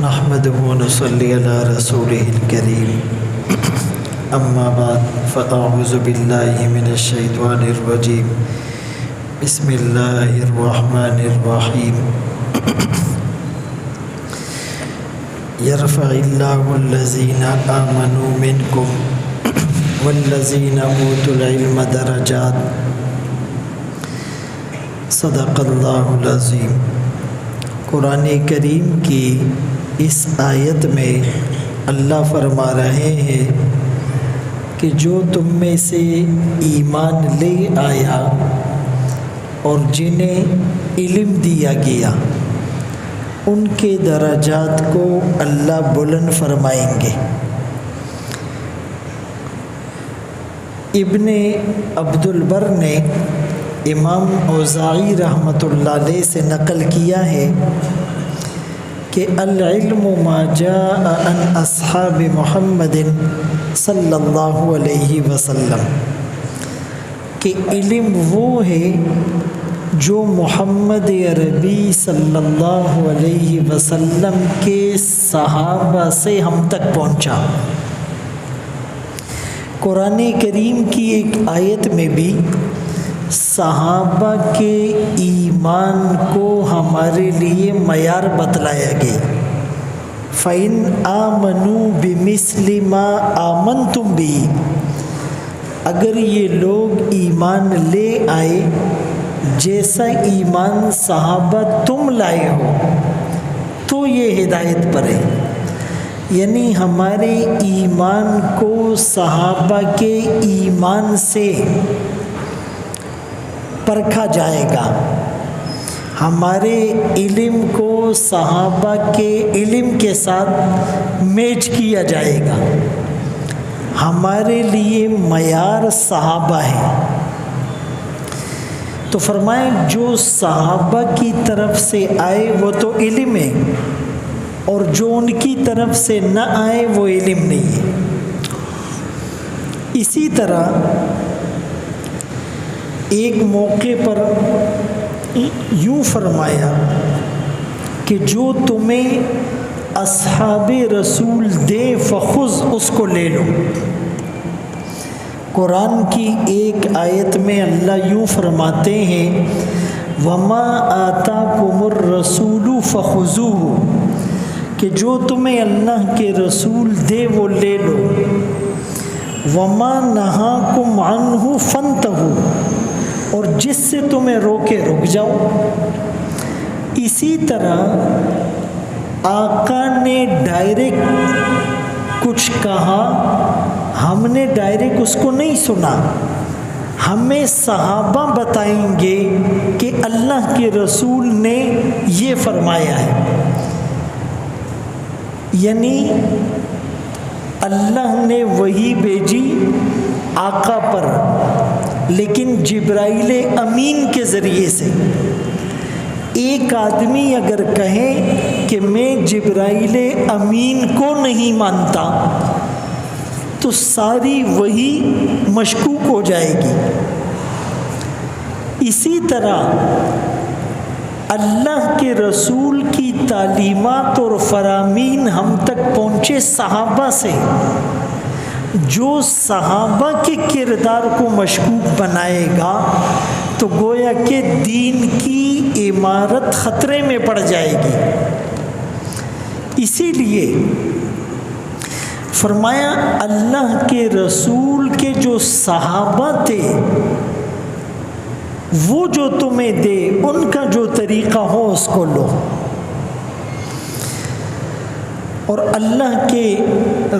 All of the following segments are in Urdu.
نحمده ونصلي على رسوله الكريم اما بعد فاعوذ بالله من الشيطان الرجيم بسم الله الرحمن الرحيم يرفع الله الذين آمنوا منكم والذين اوتوا العلم درجات صدق اللہ العظیم۔ قرآن کریم کی اس آیت میں اللہ فرما رہے ہیں کہ جو تم میں سے ایمان لے آیا اور جنہیں علم دیا گیا ان کے درجات کو اللہ بلند فرمائیں گے۔ ابن عبد البر نے امام اوزاعی رحمۃ اللہ علیہ سے نقل کیا ہے کہ العلم ما جاء عن اصحاب محمد صلی اللہ علیہ وسلم، کہ علم وہ ہے جو محمد عربی صلی اللہ علیہ وسلم کے صحابہ سے ہم تک پہنچا۔ قرآن کریم کی ایک آیت میں بھی صحابہ کے ایمان کو ہمارے لیے معیار بتلایا گیا۔ فَإِنْ آمَنُوا بِمِثْلِ مَا آمَنْتُمْ بِهِ، اگر یہ لوگ ایمان لے آئے جیسا ایمان صحابہ تم لائے ہو تو یہ ہدایت پر ہے، یعنی ہمارے ایمان کو صحابہ کے ایمان سے پرکھا جائے گا، ہمارے علم کو صحابہ کے علم کے ساتھ میچ کیا جائے گا۔ ہمارے لیے معیار صحابہ ہے، تو فرمائیں جو صحابہ کی طرف سے آئے وہ تو علم ہے، اور جو ان کی طرف سے نہ آئے وہ علم نہیں ہے۔ اسی طرح ایک موقع پر یوں فرمایا کہ جو تمہیں اصحاب رسول دے فخذ، اس کو لے لو۔ قرآن کی ایک آیت میں اللہ یوں فرماتے ہیں وَمَا آتَاكُمُ الرَّسُولُ فَخُذُوهُ، کہ جو تمہیں اللہ کے رسول دے وہ لے لو۔ وَمَا نَهَاكُمْ عَنْهُ فَانْتَهُوا، اور جس سے تمہیں روکے رک جاؤ۔ اسی طرح آقا نے ڈائریکٹ کچھ کہا، ہم نے ڈائریکٹ اس کو نہیں سنا، ہمیں صحابہ بتائیں گے کہ اللہ کے رسول نے یہ فرمایا ہے، یعنی اللہ نے وحی بھیجی آقا پر، لیکن جبرائیل امین کے ذریعے سے۔ ایک آدمی اگر کہے کہ میں جبرائیل امین کو نہیں مانتا تو ساری وحی مشکوک ہو جائے گی۔ اسی طرح اللہ کے رسول کی تعلیمات اور فرامین ہم تک پہنچے صحابہ سے، جو صحابہ کے کردار کو مشکوک بنائے گا تو گویا کہ دین کی عمارت خطرے میں پڑ جائے گی۔ اسی لیے فرمایا اللہ کے رسول کے جو صحابہ تھے وہ جو تمہیں دے ان کا جو طریقہ ہو اس کو لو۔ اور اللہ کے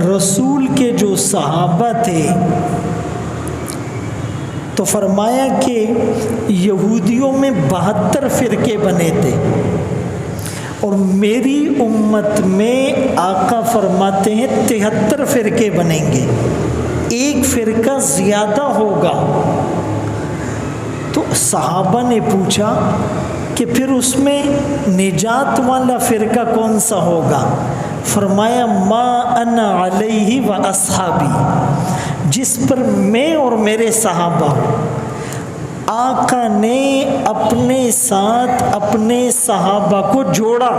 رسول کے جو صحابہ تھے تو فرمایا کہ یہودیوں میں 72 فرقے بنے تھے، اور میری امت میں آقا فرماتے ہیں 73 فرقے بنیں گے، ایک فرقہ زیادہ ہوگا۔ تو صحابہ نے پوچھا کہ پھر اس میں نجات والا فرقہ کون سا ہوگا؟ فرمایا ما انا علیہ و اصحابی، جس پر میں اور میرے صحابہ ہوں۔ آقا نے اپنے ساتھ اپنے صحابہ کو جوڑا،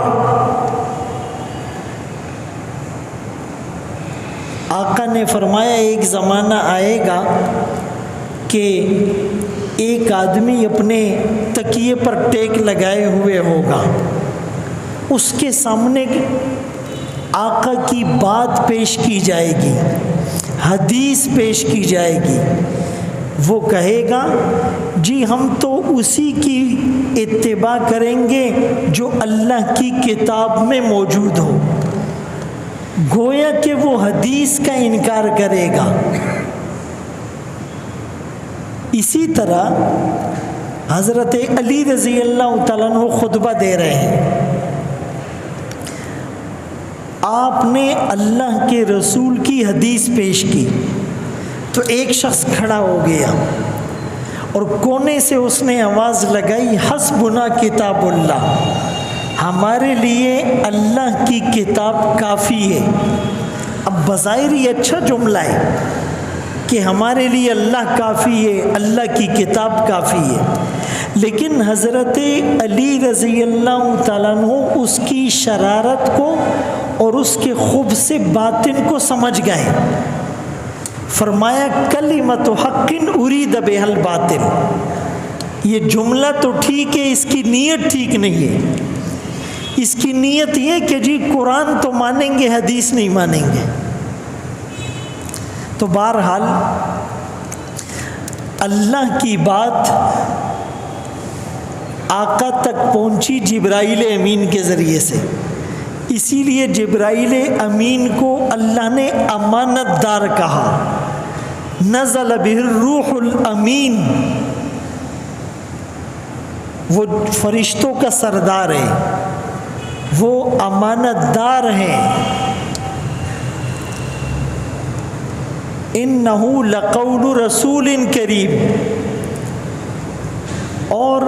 آقا نے فرمایا ایک زمانہ آئے گا کہ ایک آدمی اپنے تکیے پر ٹیک لگائے ہوئے ہوگا، اس کے سامنے آقا کی بات پیش کی جائے گی، حدیث پیش کی جائے گی، وہ کہے گا جی ہم تو اسی کی اتباع کریں گے جو اللہ کی کتاب میں موجود ہو، گویا کہ وہ حدیث کا انکار کرے گا۔ اسی طرح حضرت علی رضی اللہ تعالیٰ عنہ خطبہ دے رہے ہیں، آپ نے اللہ کے رسول کی حدیث پیش کی تو ایک شخص کھڑا ہو گیا اور کونے سے اس نے آواز لگائی حسبنا کتاب اللہ، ہمارے لیے اللہ کی کتاب کافی ہے۔ اب بظاہر یہ اچھا جملہ ہے کہ ہمارے لیے اللہ کافی ہے، اللہ کی کتاب کافی ہے، لیکن حضرت علی رضی اللہ تعالیٰ عنہ اس کی شرارت کو اور اس کے خوب سے باطن کو سمجھ گئے۔ فرمایا کلمۃ حق ارید بہا الباطل، یہ جملہ تو ٹھیک ہے، اس کی نیت ٹھیک نہیں ہے، اس کی نیت یہ کہ جی قرآن تو مانیں گے حدیث نہیں مانیں گے۔ تو بہرحال اللہ کی بات آقا تک پہنچی جبرائیل امین کے ذریعے سے، اسی لیے جبرائیل امین کو اللہ نے امانت دار کہا، نزل بہ الروح الامین، وہ فرشتوں کا سردار ہے، وہ امانت دار ہیں۔ انہ لقول رسول کریم، اور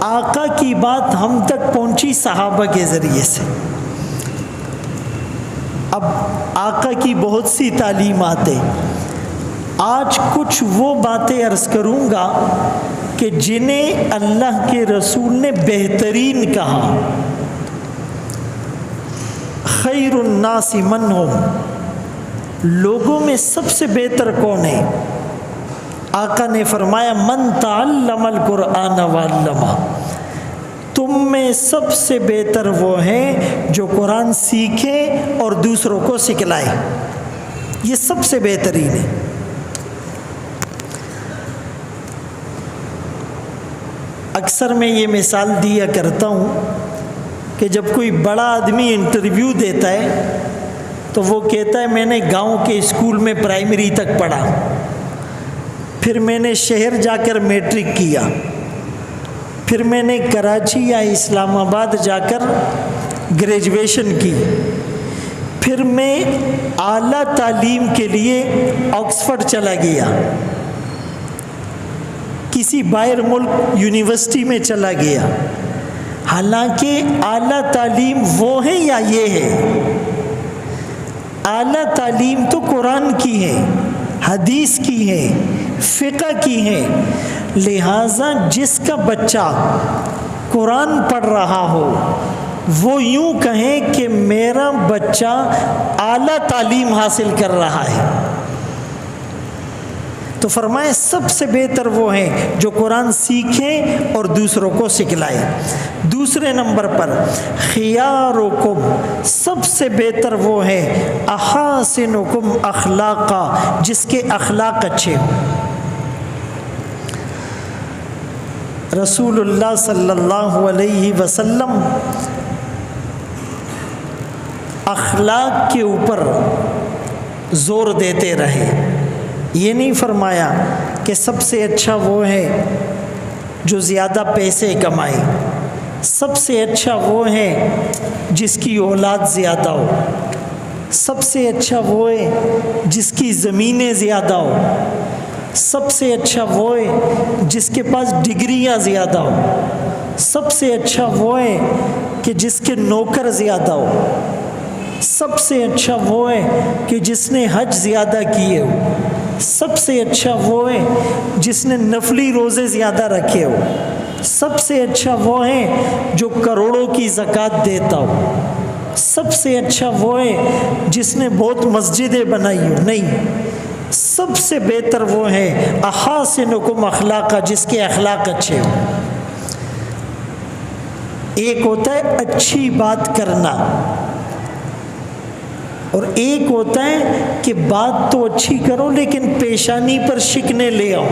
آقا کی بات ہم تک پہنچی صحابہ کے ذریعے سے۔ اب آقا کی بہت سی تعلیمات ہیں، آج کچھ وہ باتیں عرض کروں گا کہ جنہیں اللہ کے رسول نے بہترین کہا۔ خیر الناس من ہم، لوگوں میں سب سے بہتر کون ہے؟ آقا نے فرمایا من تعلم القرآن وعلمہ، تم میں سب سے بہتر وہ ہیں جو قرآن سیکھے اور دوسروں کو سکھلائے، یہ سب سے بہترین ہے۔ اکثر میں یہ مثال دیا کرتا ہوں کہ جب کوئی بڑا آدمی انٹرویو دیتا ہے تو وہ کہتا ہے میں نے گاؤں کے اسکول میں پرائمری تک پڑھا، پھر میں نے شہر جا کر میٹرک کیا، پھر میں نے کراچی یا اسلام آباد جا کر گریجویشن کی، پھر میں اعلیٰ تعلیم کے لیے آکسفورڈ چلا گیا، کسی باہر ملک یونیورسٹی میں چلا گیا۔ حالانکہ اعلیٰ تعلیم وہ ہے یا یہ ہے؟ اعلیٰ تعلیم تو قرآن کی ہے، حدیث کی ہے، فقہ کی ہے، لہٰذا جس کا بچہ قرآن پڑھ رہا ہو وہ یوں کہیں کہ میرا بچہ اعلیٰ تعلیم حاصل کر رہا ہے۔ تو فرمائے سب سے بہتر وہ ہیں جو قرآن سیکھیں اور دوسروں کو سکھلائیں۔ دوسرے نمبر پر خیارکم، سب سے بہتر وہ ہیں احاسنکم اخلاقا، جس کے اخلاق اچھے ہوں۔ رسول اللہ صلی اللہ علیہ وسلم اخلاق کے اوپر زور دیتے رہے، یہ نہیں فرمایا کہ سب سے اچھا وہ ہے جو زیادہ پیسے کمائے، سب سے اچھا وہ ہے جس کی اولاد زیادہ ہو، سب سے اچھا وہ ہے جس کی زمینیں زیادہ ہو، سب سے اچھا وہ ہے جس کے پاس ڈگریاں زیادہ ہو، سب سے اچھا وہ ہے کہ جس کے نوکر زیادہ ہو، سب سے اچھا وہ ہے کہ جس نے حج زیادہ کیے ہو، سب سے اچھا وہ ہے جس نے نفلی روزے زیادہ رکھے ہو، سب سے اچھا وہ ہے جو کروڑوں کی زکوٰۃ دیتا ہو، سب سے اچھا وہ ہے جس نے بہت مسجدیں بنائی ہو، نہیں، سب سے بہتر وہ ہے احاسنکم اخلاقا، جس کے اخلاق اچھے ہو۔ ایک ہوتا ہے اچھی بات کرنا اور ایک ہوتا ہے کہ بات تو اچھی کرو لیکن پیشانی پر شکنے لے آؤ۔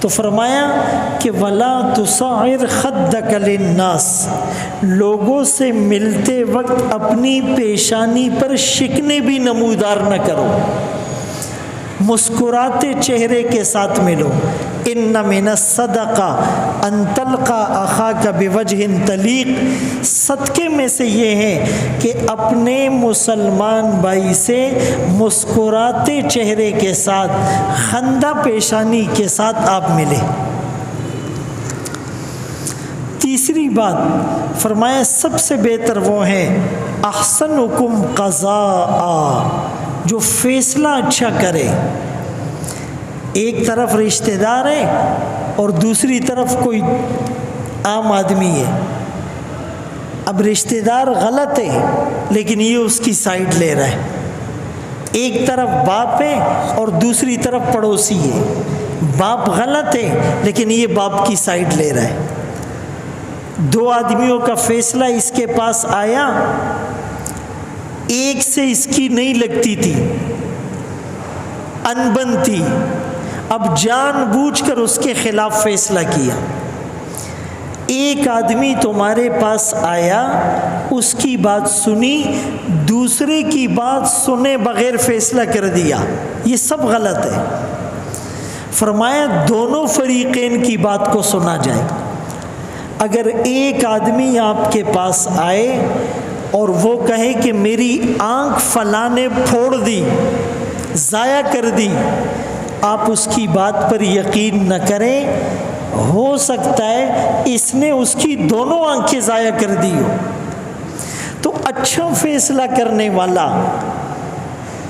تو فرمایا کہ وَلَا تُصَعِّرْ خَدَّكَ لِلنَّاسِ، لوگوں سے ملتے وقت اپنی پیشانی پر شکنے بھی نمودار نہ کرو، مسکراتے چہرے کے ساتھ ملو۔ ان من الصدقہ ان تلقى اخاک بوجہ طلیق، صدقے میں سے یہ ہے کہ اپنے مسلمان بھائی سے مسکراتے چہرے کے ساتھ، خندہ پیشانی کے ساتھ آپ ملیں۔ تیسری بات فرمایا سب سے بہتر وہ ہے احسنکم قضاء، جو فیصلہ اچھا کرے۔ ایک طرف رشتہ دار ہے اور دوسری طرف کوئی عام آدمی ہے، اب رشتہ دار غلط ہے لیکن یہ اس کی سائڈ لے رہا ہے، ایک طرف باپ ہے اور دوسری طرف پڑوسی ہے، باپ غلط ہے لیکن یہ باپ کی سائڈ لے رہا ہے۔ دو آدمیوں کا فیصلہ اس کے پاس آیا، ایک سے اس کی نہیں لگتی تھی، انبن تھی، اب جان بوجھ کر اس کے خلاف فیصلہ کیا۔ ایک آدمی تمہارے پاس آیا، اس کی بات سنی، دوسرے کی بات سنے بغیر فیصلہ کر دیا، یہ سب غلط ہے۔ فرمایا دونوں فریقین کی بات کو سنا جائے۔ اگر ایک آدمی آپ کے پاس آئے اور وہ کہے کہ میری آنکھ فلاں نے پھوڑ دی، ضائع کر دی، آپ اس کی بات پر یقین نہ کریں، ہو سکتا ہے اس نے اس کی دونوں آنکھیں ضائع کر دی ہو۔ تو اچھا فیصلہ کرنے والا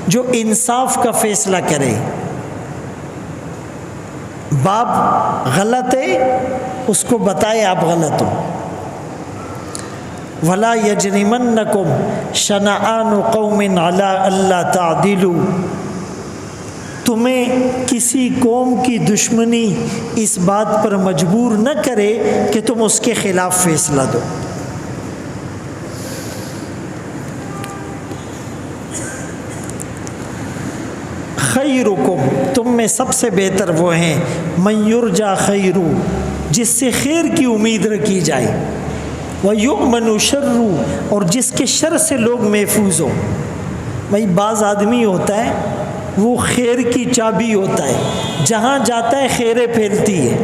جو انصاف کا فیصلہ کرے، باپ غلط ہے اس کو بتائے آپ غلط ہو۔ وَلَا يَجْرِمَنَّكُمْ شَنَآنُ قَوْمٍ عَلَىٰ أَلَّا تَعْدِلُوا، تمہیں کسی قوم کی دشمنی اس بات پر مجبور نہ کرے کہ تم اس کے خلاف فیصلہ دو۔ خیرکم، تم میں سب سے بہتر وہ ہیں من یرجا خیرو، جس سے خیر کی امید رکھی جائے، ویؤمن شرو، اور جس کے شر سے لوگ محفوظ ہو۔ بھائی بعض آدمی ہوتا ہے وہ خیر کی چابی ہوتا ہے، جہاں جاتا ہے خیریں پھیلتی ہے،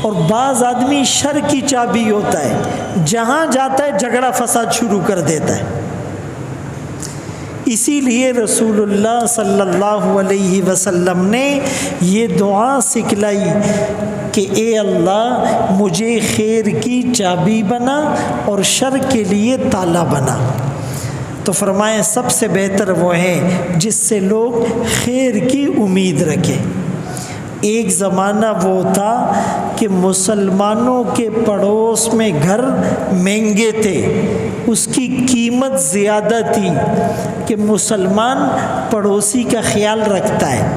اور بعض آدمی شر کی چابی ہوتا ہے، جہاں جاتا ہے جھگڑا فساد شروع کر دیتا ہے۔ اسی لیے رسول اللہ صلی اللہ علیہ وسلم نے یہ دعا سکھلائی کہ اے اللہ مجھے خیر کی چابی بنا اور شر کے لیے تالا بنا۔ تو فرمائے سب سے بہتر وہ ہے جس سے لوگ خیر کی امید رکھیں۔ ایک زمانہ وہ تھا کہ مسلمانوں کے پڑوس میں گھر مہنگے تھے، اس کی قیمت زیادہ تھی کہ مسلمان پڑوسی کا خیال رکھتا ہے،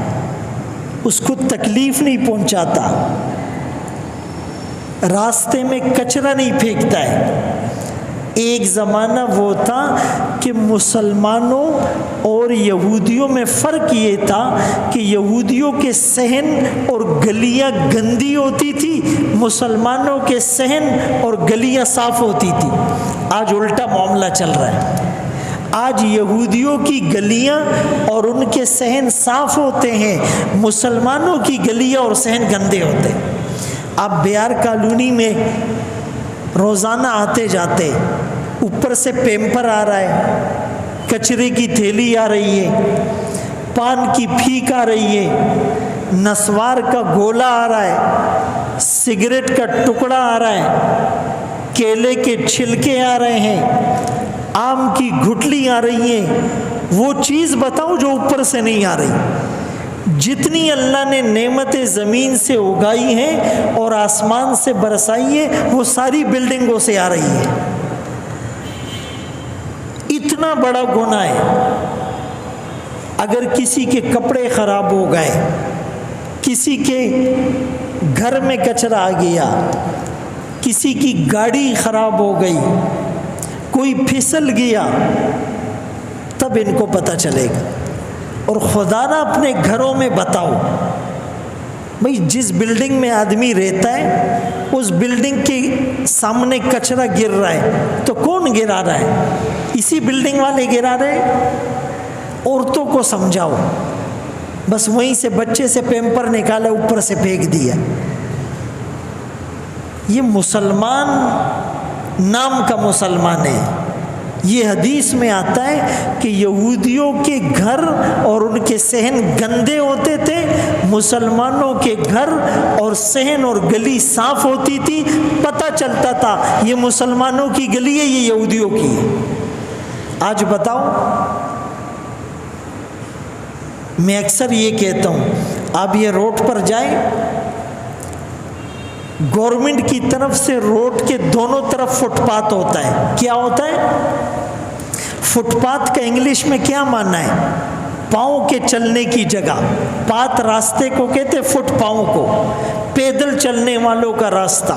اس کو تکلیف نہیں پہنچاتا، راستے میں کچرا نہیں پھینکتا ہے۔ ایک زمانہ وہ تھا کہ مسلمانوں اور یہودیوں میں فرق یہ تھا کہ یہودیوں کے صحن اور گلیاں گندی ہوتی تھی، مسلمانوں کے صحن اور گلیاں صاف ہوتی تھی۔ آج الٹا معاملہ چل رہا ہے، آج یہودیوں کی گلیاں اور ان کے صحن صاف ہوتے ہیں، مسلمانوں کی گلیاں اور صحن گندے ہوتے ہیں۔ آپ بیار کالونی میں روزانہ آتے جاتے، اوپر سے پیمپر آ رہا ہے، کچرے کی تھیلی آ رہی ہے، پان کی پھیک آ رہی ہے، نسوار کا گولا آ رہا ہے، سگریٹ کا ٹکڑا آ رہا ہے، کیلے کے چھلکے آ رہے ہیں، آم کی گھٹلی آ رہی ہیں۔ وہ چیز بتاؤ جو اوپر سے نہیں آ رہی۔ جتنی اللہ نے نعمتیں زمین سے اگائی ہیں اور آسمان سے برسائی ہیں وہ ساری بلڈنگوں سے آ رہی ہے۔ کتنا بڑا گناہ ہے اگر کسی کے کپڑے خراب ہو گئے، کسی کے گھر میں کچرا آ گیا، کسی کی گاڑی خراب ہو گئی، کوئی پھسل گیا، تب ان کو پتہ چلے گا۔ اور خدا نہ اپنے گھروں میں بتاؤ، بھئی جس بلڈنگ میں آدمی رہتا ہے اس بلڈنگ کے سامنے کچرا گر رہا ہے تو کون گرا رہا ہے؟ اسی بلڈنگ والے گرا رہے ہیں۔ عورتوں کو سمجھاؤ، بس وہیں سے بچے سے پیمپر نکالا اوپر سے پھینک دیا۔ یہ مسلمان نام کا مسلمان ہے۔ یہ حدیث میں آتا ہے کہ یہودیوں کے گھر اور ان کے صحن گندے ہوتے تھے، مسلمانوں کے گھر اور صحن اور گلی صاف ہوتی تھی، پتہ چلتا تھا یہ مسلمانوں کی گلی ہے، یہ یہودیوں کی ہے۔ آج بتاؤ، میں اکثر یہ کہتا ہوں، آپ یہ روڈ پر جائیں، گورنمنٹ کی طرف سے روڈ کے دونوں طرف فٹ پاتھ ہوتا ہے۔ کیا ہوتا ہے؟ فٹ پاتھ کا انگلش میں کیا معنی ہے؟ پاؤں کے چلنے کی جگہ۔ پاتھ راستے کو کہتے، فٹ پاؤں کو، پیدل چلنے والوں کا راستہ۔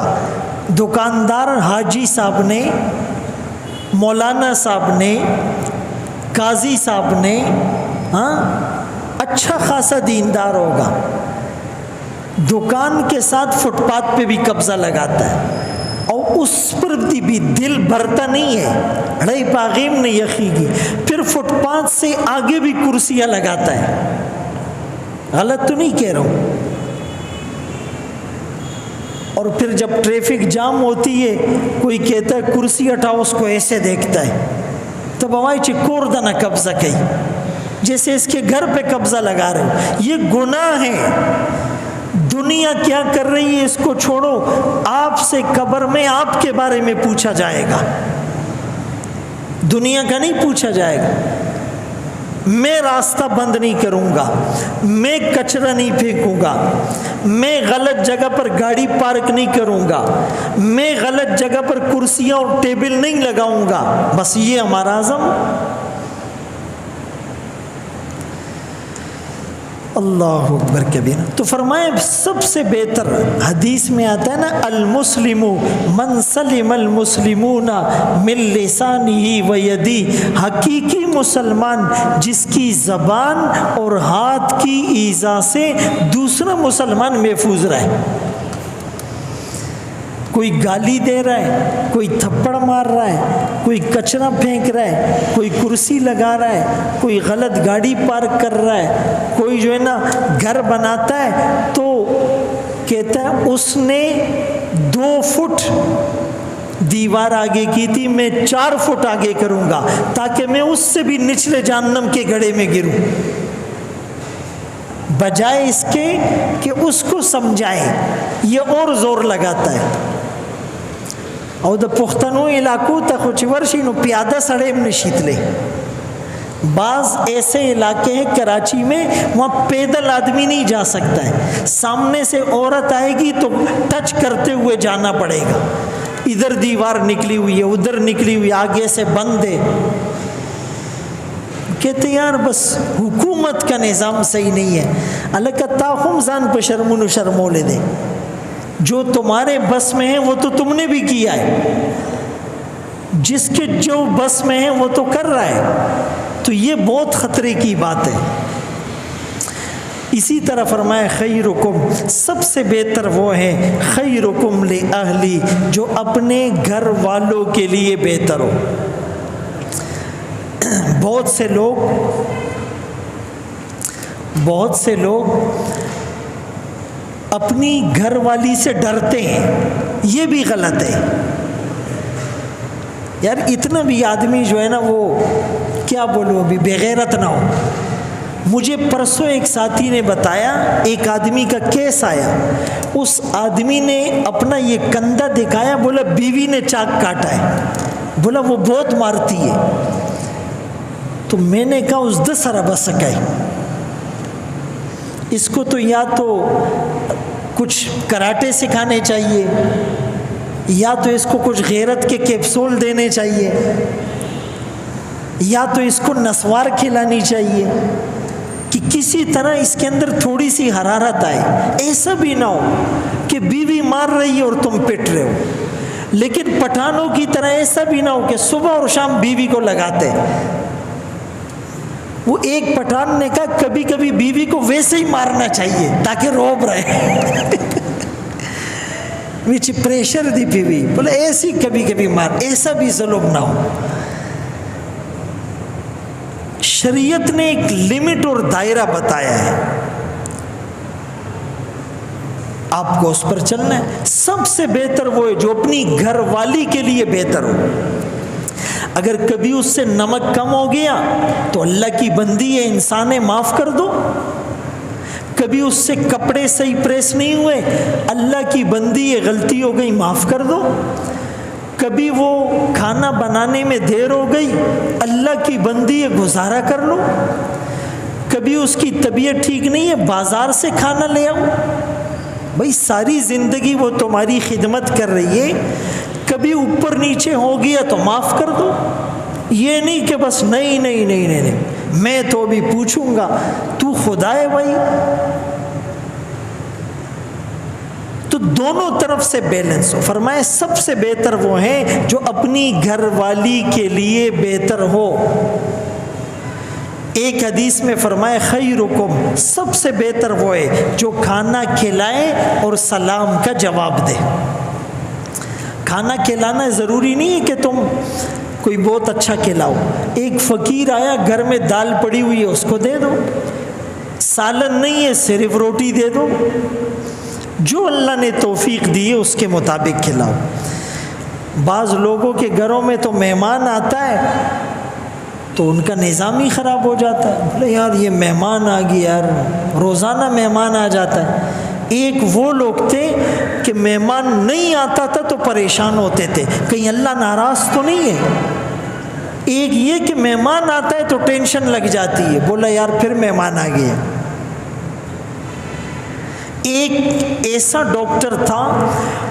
دکاندار حاجی صاحب نے، مولانا صاحب نے، قاضی صاحب نے، اچھا خاصا دیندار ہوگا، دکان کے ساتھ فٹ پاتھ پہ بھی قبضہ لگاتا ہے، اور اس پر بھی دل بھرتا نہیں ہے، رئی پاغیم نے یخی گی، پھر فٹ پاتھ سے آگے بھی کرسیاں لگاتا ہے۔ غلط تو نہیں کہہ رہا ہوں؟ اور پھر جب ٹریفک جام ہوتی ہے، کوئی کہتا ہے کرسی ہٹاؤ، اس کو ایسے دیکھتا ہے، تب ہماری چکور دنا قبضہ کئی، جیسے اس کے گھر پہ قبضہ لگا رہے ہو۔ یہ گناہ ہے۔ دنیا کیا کر رہی ہے اس کو چھوڑو، آپ سے قبر میں آپ کے بارے میں پوچھا جائے گا، دنیا کا نہیں پوچھا جائے گا۔ میں راستہ بند نہیں کروں گا، میں کچرا نہیں پھینکوں گا، میں غلط جگہ پر گاڑی پارک نہیں کروں گا، میں غلط جگہ پر کرسیاں اور ٹیبل نہیں لگاؤں گا، بس یہ ہمارا عزم۔ اللہ اکبر کبیرہ۔ تو فرمائے سب سے بہتر حدیث میں آتا ہے نا، المسلم من سلم المسلمون من لسانہ و یدی، حقیقی مسلمان جس کی زبان اور ہاتھ کی ایذا سے دوسرا مسلمان محفوظ رہے۔ کوئی گالی دے رہا ہے، کوئی تھپڑ مار رہا ہے، کوئی کچرا پھینک رہا ہے، کوئی کرسی لگا رہا ہے، کوئی غلط گاڑی پارک کر رہا ہے، کوئی جو ہے نا گھر بناتا ہے تو کہتا ہے اس نے 2 فٹ دیوار آگے کی تھی، میں 4 فٹ آگے کروں گا تاکہ میں اس سے بھی نچلے جہنم کے گڑھے میں گروں، بجائے اس کے کہ اس کو سمجھائے، یہ اور زور لگاتا ہے۔ او د پښتنو علاقو ته خو چې ورشي نو پیاده سړی هم نشي تللی۔ بعض ایسے علاقے ہیں کراچی میں وہاں پیدل آدمی نہیں جا سکتا ہے، سامنے سے عورت آئے گی تو ٹچ کرتے ہوئے جانا پڑے گا، ادھر دیوار نکلی ہوئی ہے، ادھر نکلی ہوئی، آگے سے بند ہے۔ کہتے یار بس حکومت کا نظام صحیح نہیں ہے، اللہ کا تاخم زان پہ شرمون و شرمولے دے، جو تمہارے بس میں ہے وہ تو تم نے بھی کیا ہے، جس کے جو بس میں ہے وہ تو کر رہا ہے، تو یہ بہت خطرے کی بات ہے۔ اسی طرح فرمایا خیرکم، سب سے بہتر وہ ہے خیرکم لأہلی، جو اپنے گھر والوں کے لیے بہتر ہو۔ بہت سے لوگ اپنی گھر والی سے ڈرتے ہیں، یہ بھی غلط ہے یار۔ اتنا بھی آدمی جو ہے نا وہ کیا بولو ابھی بغیرت نہ ہو۔ مجھے پرسوں ایک ساتھی نے بتایا، ایک آدمی کا کیس آیا، اس آدمی نے اپنا یہ کندھا دکھایا، بولا بیوی نے چاک کاٹا ہے، بولا وہ بہت مارتی ہے۔ تو میں نے کہا اس دس سارا بس سکائی، اس کو تو یا تو کچھ کراٹے سکھانے چاہیے، یا تو اس کو کچھ غیرت کے کیپسول دینے چاہیے۔ یا تو اس کو نسوار کھلانی چاہیے کہ کسی طرح اس کے اندر تھوڑی سی حرارت آئے. ایسا بھی نہ ہو کہ بیوی مار رہی ہے اور تم پٹ رہے ہو، لیکن پٹھانوں کی طرح ایسا بھی نہ ہو کہ صبح اور شام بیوی کو لگاتے. وہ ایک پٹھان نے کہا کبھی کبھی بیوی کو ویسے ہی مارنا چاہیے تاکہ روب رہے. وچ پریشر دی بیوی بولے ایسی کبھی کبھی مار، ایسا بھی ظلم نہ ہو. شریعت نے ایک لمٹ اور دائرہ بتایا ہے، آپ کو اس پر چلنا ہے. سب سے بہتر وہ ہے جو اپنی گھر والی کے لیے بہتر ہو. اگر کبھی اس سے نمک کم ہو گیا تو اللہ کی بندی ہے، انسان ہے، معاف کر دو. کبھی اس سے کپڑے صحیح پریس نہیں ہوئے، اللہ کی بندی ہے، غلطی ہو گئی، معاف کر دو. کبھی وہ کھانا بنانے میں دیر ہو گئی، اللہ کی بندی ہے، گزارا کر لو. کبھی اس کی طبیعت ٹھیک نہیں ہے، بازار سے کھانا لے آؤ. بھائی ساری زندگی وہ تمہاری خدمت کر رہی ہے، کبھی اوپر نیچے ہو گیا تو معاف کر دو. یہ نہیں کہ بس نہیں نہیں نہیں نہیں نہیں میں تو بھی پوچھوں گا. تو خدا ہے بھائی. تو دونوں طرف سے بیلنس ہو. فرمائے سب سے بہتر وہ ہیں جو اپنی گھر والی کے لیے بہتر ہو. ایک حدیث میں فرمائے خیرکم، سب سے بہتر وہ ہے جو کھانا کھلائے اور سلام کا جواب دے. کھانا کھلانا ضروری نہیں ہے کہ تم کوئی بہت اچھا کھلاؤ. ایک فقیر آیا، گھر میں دال پڑی ہوئی ہے، اس کو دے دو. سالن نہیں ہے، صرف روٹی دے دو. جو اللہ نے توفیق دی ہے اس کے مطابق کھلاؤ. بعض لوگوں کے گھروں میں تو مہمان آتا ہے تو ان کا نظام ہی خراب ہو جاتا ہے. بولے یار یہ مہمان آ گئی، یار روزانہ مہمان آ جاتا ہے. ایک وہ لوگ تھے کہ مہمان نہیں آتا تھا تو پریشان ہوتے تھے کہیں اللہ ناراض تو نہیں ہے. ایک یہ کہ مہمان آتا ہے تو ٹینشن لگ جاتی ہے، بولا یار پھر مہمان آ گیا. ایک ایسا ڈاکٹر تھا،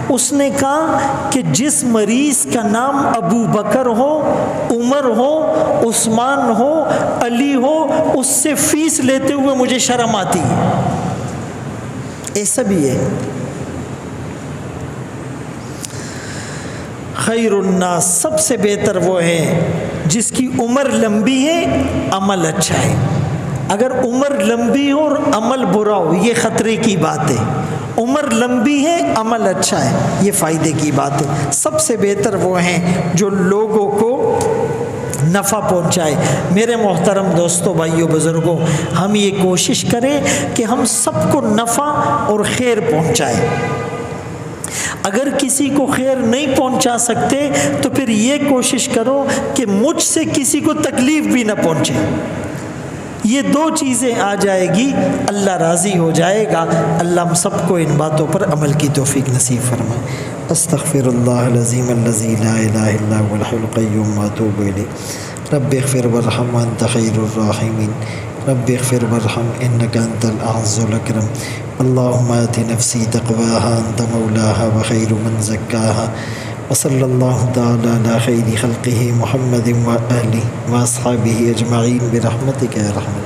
اس نے کہا کہ جس مریض کا نام ابو بکر ہو، عمر ہو، عثمان ہو، علی ہو، اس سے فیس لیتے ہوئے مجھے شرم آتی ہے. ایسا بھی ہے. خیر الناس، سب سے بہتر وہ ہے جس کی عمر لمبی ہے، عمل اچھا ہے. اگر عمر لمبی ہو اور عمل برا ہو یہ خطرے کی بات ہے. عمر لمبی ہے، عمل اچھا ہے، یہ فائدے کی بات ہے. سب سے بہتر وہ ہیں جو لوگوں کو نفع پہنچائے. میرے محترم دوستوں، بھائیوں، بزرگوں، ہم یہ کوشش کریں کہ ہم سب کو نفع اور خیر پہنچائیں. اگر کسی کو خیر نہیں پہنچا سکتے تو پھر یہ کوشش کرو کہ مجھ سے کسی کو تکلیف بھی نہ پہنچے. یہ دو چیزیں آ جائے گی، اللہ راضی ہو جائے گا. اللہ ہم سب کو ان باتوں پر عمل کی توفیق نصیب فرمائے. استغفر اللہ العظیم الذی لا الہ الا هو الحی القیوم واتوب الیہ. رب اغفر وارحم وانت خیر الراحمین. رب اغفر وارحم انک انت الاعز الاکرم. اللہم آت نفسی تقواها انت مولاها وخیر من زکاها. وصلی اللہ تعالی علی خیر خلقہ محمد وآلہ واصحابہ اجمعین برحمتک یا رحمت.